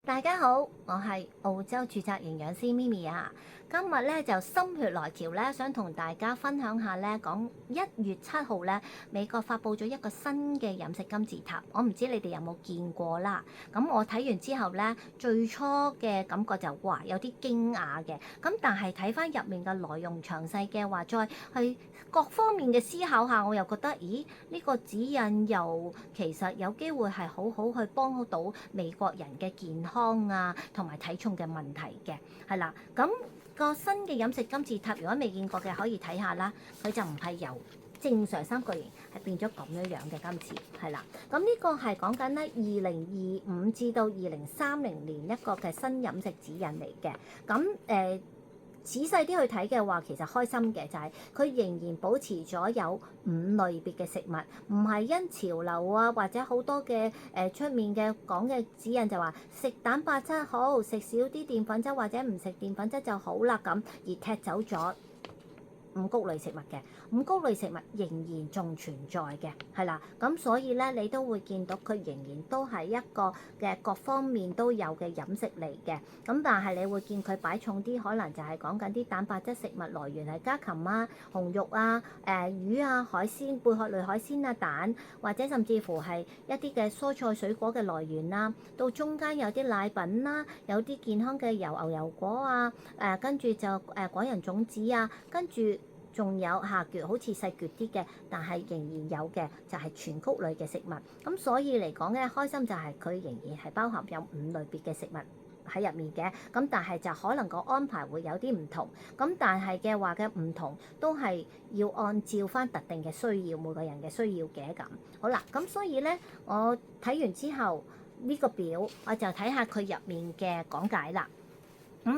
大家好，我係澳洲註冊營養師咪咪啊。今日咧就心血來潮咧，想同大家分享下咧，講1月7號咧，美國發布咗一個新嘅飲食金字塔。我唔知你哋有冇見過啦。咁我睇完之後咧，最初嘅感覺就哇有啲驚訝嘅。咁但係睇翻入面嘅內容詳細嘅話，再去各方面嘅思考下，我又覺得，咦呢個指引又其實有機會係好好去幫到美國人嘅健康啊，同埋體重嘅問題嘅，係啦。咁個新嘅飲食金字塔，如果未見過嘅可以睇下啦。佢就唔係由正常三角形係變咗咁樣嘅今次，係啦。咁呢個係講緊咧2025至到2030年一個嘅新飲食指引嚟嘅。咁仔細啲去睇嘅話，其實開心嘅就係佢仍然保持咗有5類別嘅食物，唔係因潮流啊或者好多嘅出面嘅講嘅指引就話食蛋白質好，食少啲澱粉質或者唔食澱粉質就好啦咁，而踢走咗五穀類食物嘅。五穀類食物仍然仲存在嘅，係啦。咁所以咧，你都會見到佢仍然都係一個嘅各方面都有嘅飲食嚟嘅。咁但係你會見佢擺重啲，可能就係講緊啲蛋白質食物來源係家禽啊、紅肉啊、魚啊、海鮮、貝殼類海鮮啊、蛋，或者甚至乎係一啲嘅蔬菜水果嘅來源啦。到中間有啲奶品啦，有啲健康嘅牛油果啊，跟住就果仁種子啊，跟住仲有下橛好似細橛啲嘅，但係仍然有嘅就係全穀類嘅食物。咁所以嚟講咧，開心就係佢仍然係包含有5類別嘅食物喺入面嘅。咁但係就可能個安排會有啲唔同。咁但係嘅話嘅唔同都係要按照翻特定嘅需要，每個人嘅需要嘅咁。好啦，咁所以咧，我睇完之後呢個表，我就睇下佢入面嘅講解啦。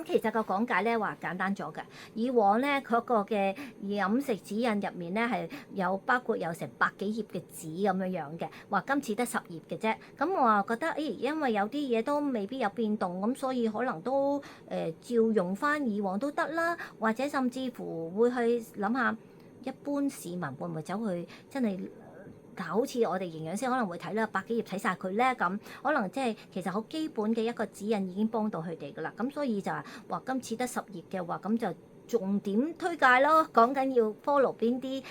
其實個講解咧話簡單咗嘅。以往咧嗰個嘅飲食指引入面咧係有包括有成百幾頁嘅紙咁樣嘅，話今次得10頁嘅啫。咁我啊覺得，因為有啲嘢都未必有變動，咁所以可能都照用翻以往都得啦，或者甚至乎會去諗下一般市民會唔會走去真係。好似我哋營養師可能會睇啦，百幾頁睇晒佢咧咁，可能即係其實好基本嘅一個指引已經幫到佢哋噶啦。咁所以就話今次得10頁嘅話，咁就重點推介咯，講緊要 follow 邊啲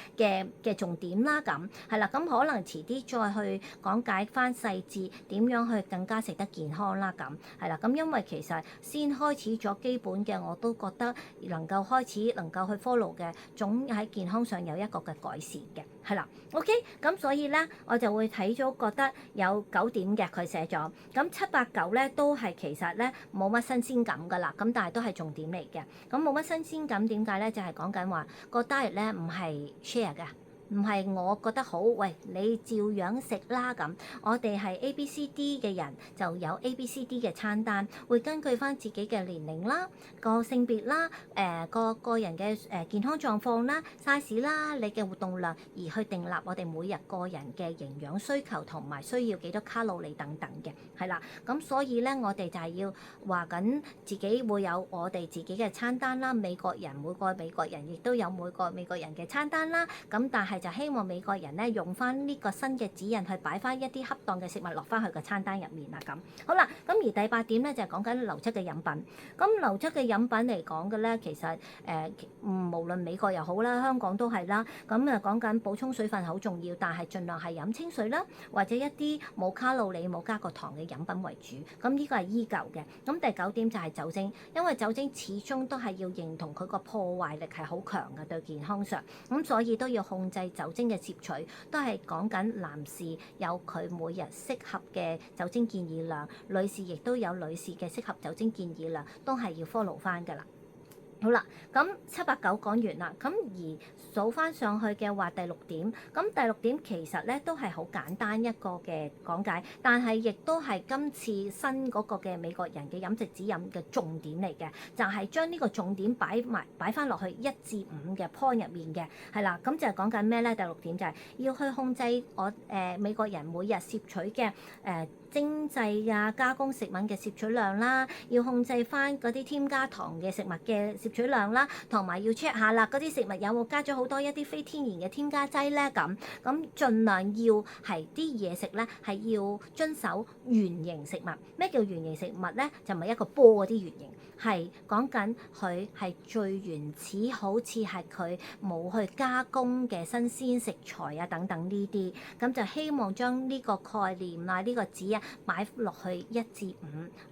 嘅重點啦，咁係啦。咁可能遲啲再去講解翻細節點樣去更加食得健康啦，咁係啦。咁因為其實先開始咗基本嘅，我都覺得能夠開始能夠去 follow 嘅，總喺健康上有一個嘅改善嘅，係啦。OK，咁所以咧我就會睇咗覺得有9點嘅佢寫咗，咁7、8、9咧都係其實咧冇乜新鮮感噶啦，咁但係都係重點嚟嘅。咁冇乜新鮮感點解咧？就係講緊話個 diet 咧唔係 share 嘅。唔係我覺得好，喂你照樣食啦咁。我哋係 A、B、C、D 嘅人就有 A、B、C、D 嘅餐單，會根據翻自己嘅年齡啦、個性別啦、個人嘅健康狀況啦、size 啦、你嘅活動量而去訂立我哋每日個人嘅營養需求同埋需要幾多卡路里等等嘅，係啦。咁所以咧，我哋就係要話緊自己會有我哋自己嘅餐單啦。每個美國人亦都有每個美國人嘅餐單啦。咁但係就希望美國人咧用翻呢個新嘅指引去擺翻一啲恰當嘅食物落翻去個餐單入面啦。咁好啦，咁而第8點咧就係講緊流質嘅飲品。咁流質嘅飲品嚟講嘅咧，其實無論美國又好啦，香港都係啦。咁講緊補充水分好重要，但係盡量係飲清水啦，或者一啲冇卡路里冇加過糖嘅飲品為主。咁呢個係依舊嘅。咁第9點就係酒精，因為酒精始終都係要認同佢個破壞力係好強嘅對健康上，咁所以都要控制酒精嘅攝取，都係講緊男士有佢每日適合嘅酒精建議量，女士亦都有女士嘅適合酒精建議量，都係要 follow 翻㗎啦。好啦，咁7、8、9講完啦，咁而數翻上去嘅話，第6點，咁第6點其實咧都係好簡單一個嘅講解，但係亦都係今次新嗰個嘅美國人嘅飲食指引嘅重點嚟嘅，就係將呢個重點擺翻落去1至5嘅 point 入面嘅，係啦，咁就係講緊咩咧？第6點就係要去控制我美國人每日攝取嘅精製啊加工食品嘅攝取量啦，要控制翻嗰啲添加糖嘅食物嘅攝取量啦，同埋要 check 下啦，嗰啲食物有冇加咗好多一啲非天然嘅添加劑咧？咁盡量要係啲嘢食咧係要遵守原形食物。咩叫原形食物咧？就唔係一個波嗰啲原形，係講緊佢係最原始，好似係佢冇去加工嘅新鮮食材啊等等呢啲。咁就希望將呢個概念啊，呢個字啊擺落去1至5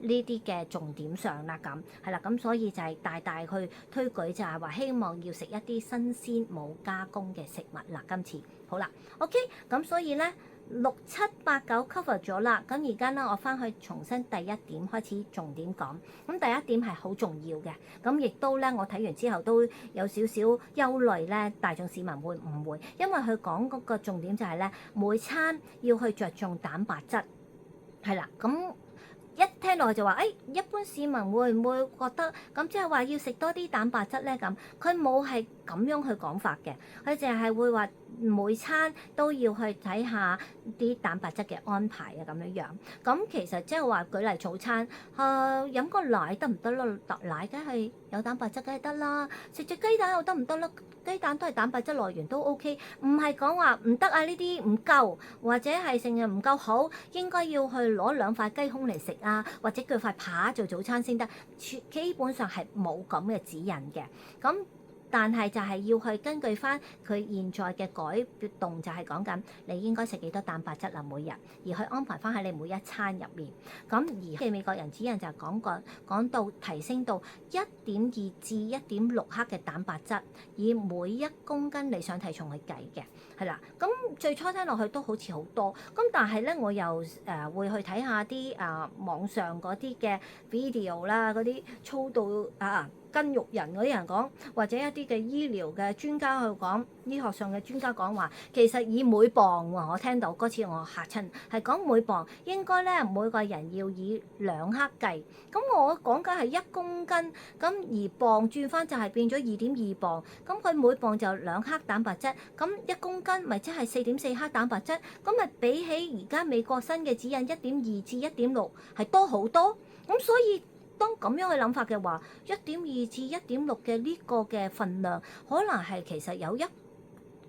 呢啲嘅重點上啦。咁係啦，咁所以就係大大去推舉，就係話希望要食一啲新鮮冇加工嘅食物啦。今次好啦 ，OK， 咁所以咧6、7、8、9 cover 咗啦。咁而家咧我翻去重新第一點開始重點講。咁第一點係好重要嘅，咁亦都咧我睇完之後都有少少憂慮咧，大眾市民會誤會，因為佢講嗰個重點就係咧每餐要去着重蛋白質，係啦，咁。一聽落去就話，一般市民會唔會覺得咁即係話要食多啲蛋白質咧？咁佢冇係咁樣去講法嘅，佢淨係會話每餐都要去睇下啲蛋白質嘅安排啊咁樣樣。咁其實即係話舉例早餐，飲個奶得唔得咯？奶梗係有蛋白質梗係得啦，食隻雞蛋又得唔得啦？雞蛋都係蛋白質來源都 OK，唔係講話唔得啊，呢啲唔夠，或者係成日唔夠好，應該要去攞2塊雞胸嚟食啊，或者鋸塊扒做早餐先得，基本上係冇咁嘅指引嘅。咁但係就係要去根據翻佢現在嘅改動，就係講緊你應該食幾多蛋白質啦每日，而去安排翻喺你每一餐入面。咁而嘅美國人指引就係講到提升到1.2至1.6克嘅蛋白質，以每1公斤理想體重去計嘅，係啦。咁最初聽落去都好似好多，咁但係咧我又會去睇下啲網上嗰啲嘅 video 啦，嗰啲操到筋肉人嗰啲人講，或者一啲嘅醫療嘅專家去講，醫學上嘅專家講話，其實以每磅喎，我聽到嗰次我嚇親，係講每磅應該咧每個人要以2克計。咁我講緊係1公斤，咁而磅轉翻就係變咗2.2磅，咁佢每磅就2克蛋白質，咁1公斤咪即係4.4克蛋白質，咁咪比起而家美國新嘅指引1.2至1.6係多好多，咁所以。當咁樣嘅諗法嘅話，1.2至1.6嘅呢個嘅份量，可能係其實有一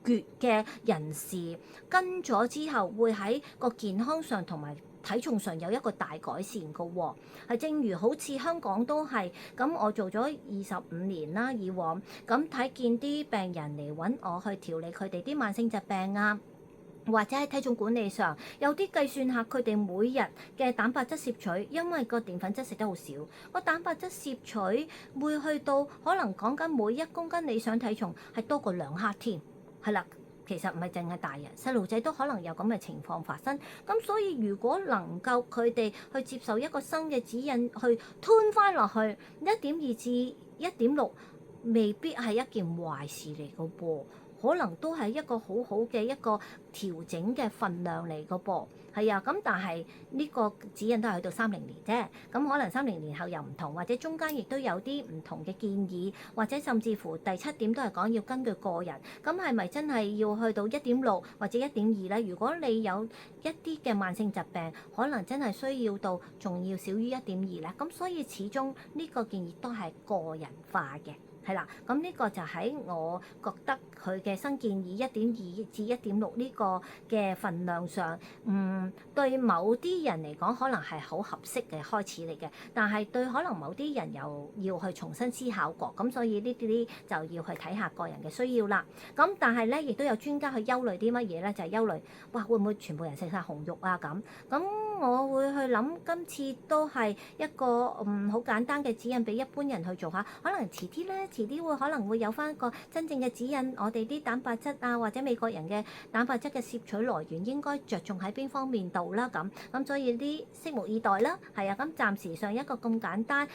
橛嘅人士跟咗之後，會喺個健康上同埋體重上有一個大改善嘅喎。係正如好似香港都係，咁我做咗25年啦，以往咁睇見啲病人嚟揾我去調理佢哋啲慢性疾病啊。或者喺體重管理上，有啲計算下佢哋每日嘅蛋白質攝取，因為個澱粉質食得好少，個蛋白質攝取會去到可能講緊每1公斤理想體重係多過2克添，係啦。其實唔係淨係大人，細路仔都可能有咁嘅情況發生。咁所以如果能夠佢哋去接受一個新嘅指引，去吞翻落去1.2至1.6，未必係一件壞事嚟嘅噃。可能都係一個好好嘅一個調整嘅份量嚟個噃，係啊，咁但係呢個指引都係去到30年啫，咁可能30年後又唔同，或者中間亦都有啲唔同嘅建議，或者甚至乎第7點都係講要根據個人，咁係咪真係要去到1.6或者1.2咧？如果你有一啲嘅慢性疾病，可能真係需要到仲要少於1.2咧，咁所以始終呢個建議都係個人化嘅。係啦，咁呢個就喺我覺得佢嘅新建議1.2至1.6呢個嘅份量上，對某啲人嚟講可能係好合適嘅開始嚟嘅，但係對可能某啲人又要去重新思考過，咁所以呢啲就要去睇下個人嘅需要啦。咁但係咧，亦都有專家去憂慮啲乜嘢咧？就係憂慮，哇，會唔會全部人食晒紅肉啊？咁我會去諗，今次都係一個好簡單嘅指引俾一般人去做下，可能遲啲會可能會有翻一個真正嘅指引，我哋啲蛋白質啊，或者美國人嘅蛋白質嘅攝取來源應該着重喺邊方面度啦，咁所以啲拭目以待啦。係啊，咁暫時上一個咁簡單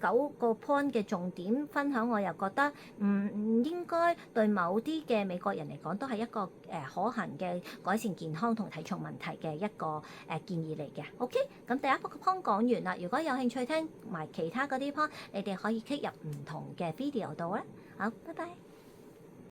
九個 point 嘅重點分享，我又覺得唔應該對某啲嘅美國人嚟講都係一個可行嘅改善健康同體重問題嘅一個建議嚟嘅。OK， 咁第一個 point 講完啦。如果有興趣聽埋其他嗰啲 point，你哋可以 click 入唔同嘅 video 度咧。好，拜拜。